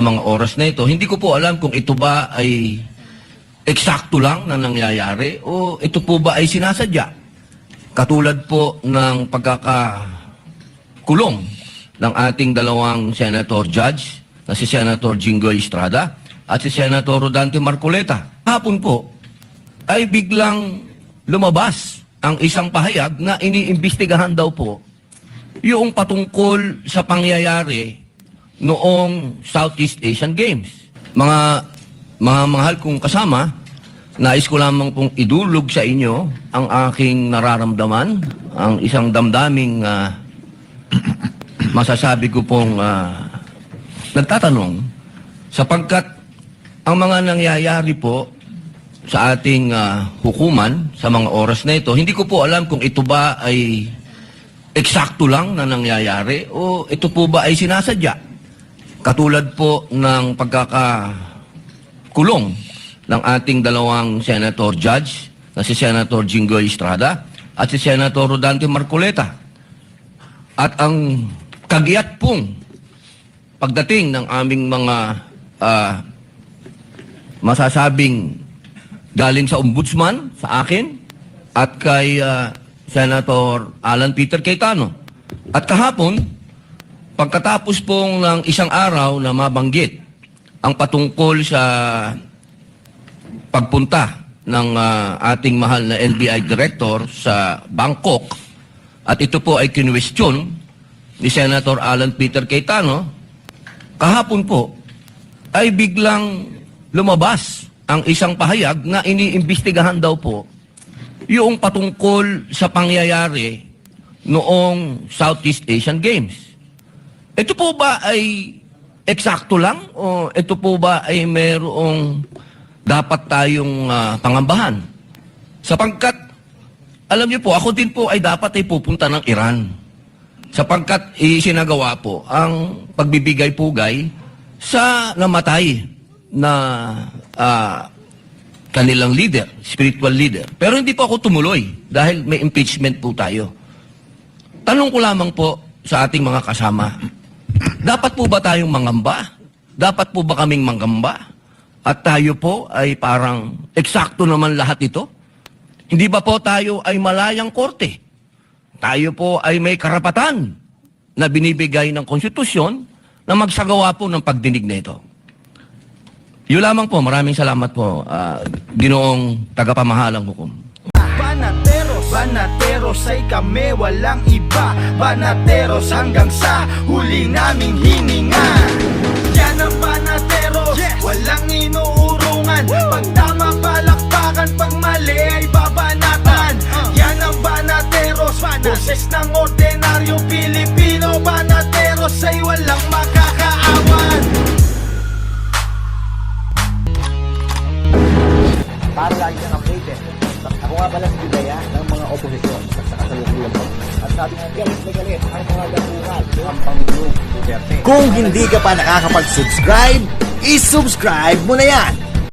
Mga oras na ito, hindi ko po alam kung ito ba ay eksakto lang na nangyayari o ito po ba ay sinasadya. Katulad po ng pagkakakulong ng ating dalawang senator judge na si Senator Jinggoy Estrada at si Senator Rodante Marcoleta. Hapon po ay biglang lumabas ang isang pahayag na iniimbestigahan daw po yung patungkol sa pangyayari noong Southeast Asian Games. Mga mahal kong kasama, nais ko lamang pong idulog sa inyo ang aking nararamdaman, ang isang damdaming masasabi ko pong nagtatanong, sapagkat ang mga nangyayari po sa ating hukuman sa mga oras na ito, hindi ko po alam kung ito ba ay eksakto lang na nangyayari o ito po ba ay sinasadya. Katulad po ng pagkakakulong ng ating dalawang senator judge na si Senator Jinggoy Estrada at si Senator Rodante Marcoleta. At ang kagiyat pong pagdating ng aming mga masasabing galing sa ombudsman, sa akin, at kay Senator Alan Peter Cayetano. At kahapon, pagkatapos pong ng isang araw na mabanggit ang patungkol sa pagpunta ng ating mahal na NBI Director sa Bangkok, at ito po ay kinwestiyon ni Senator Alan Peter Cayetano, kahapon po ay biglang lumabas ang isang pahayag na iniimbestigahan daw po yung patungkol sa pangyayari noong Southeast Asian Games. Ito po ba ay eksakto lang o ito po ba ay mayroong dapat tayong pangambahan? Sapagkat, alam niyo po, ako din po ay dapat ay pupunta ng Iran. Sapagkat isinagawa po ang pagbibigay-pugay sa namatay na kanilang leader, spiritual leader. Pero hindi po ako tumuloy dahil may impeachment po tayo. Tanong ko lamang po sa ating mga kasama, dapat po ba tayong mangamba? Dapat po ba kaming manggamba? At tayo po ay parang eksakto naman lahat ito? Hindi ba po tayo ay malayang korte? Tayo po ay may karapatan na binibigay ng konstitusyon na magsagawa po ng pagdinig na ito. Yun lamang po. Maraming salamat po, Ginoong tagapamahalang hukom. Banateros ay kami, walang iba. Banateros hanggang sa huli naming hininga. Yan ang banateros, walang inuurungan. Pag tama palakpakan, pag mali ay babanatan. Yan ang banateros, boses ng ordinaryo Pilipino. Banateros ay walang makakaawan. Para lagi kang updated. Ako nga pala si Bidaya ng mga oposisyon sa kasalukuyan po. At sabi nga, galit na galit ang mga dapuhan ang Pangulong Duterte. Kung hindi ka pa nakakapag-subscribe, isubscribe mo na yan!